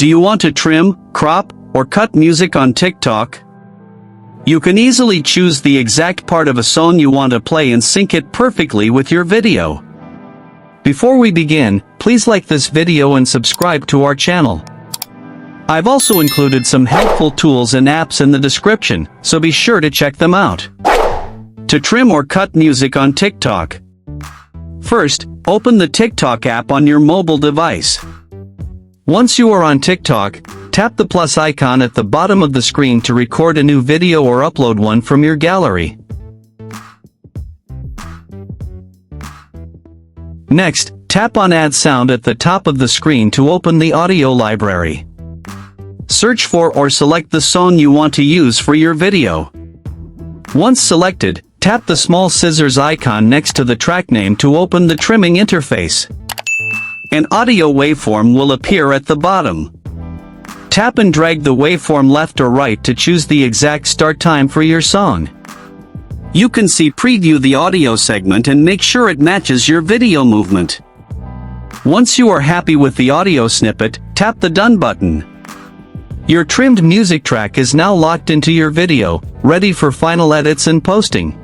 Do you want to trim, crop, or cut music on TikTok? You can easily choose the exact part of a song you want to play and sync it perfectly with your video. Before we begin, please like this video and subscribe to our channel. I've also included some helpful tools and apps in the description, so be sure to check them out. To trim or cut music on TikTok. First, open the TikTok app on your mobile device. Once you are on TikTok, tap the plus icon at the bottom of the screen to record a new video or upload one from your gallery. Next, tap on Add Sound at the top of the screen to open the audio library. Search for or select the song you want to use for your video. Once selected, tap the small scissors icon next to the track name to open the trimming interface. An audio waveform will appear at the bottom. Tap and drag the waveform left or right to choose the exact start time for your song. You can preview the audio segment and make sure it matches your video movement. Once you are happy with the audio snippet, tap the Done button. Your trimmed music track is now locked into your video, ready for final edits and posting.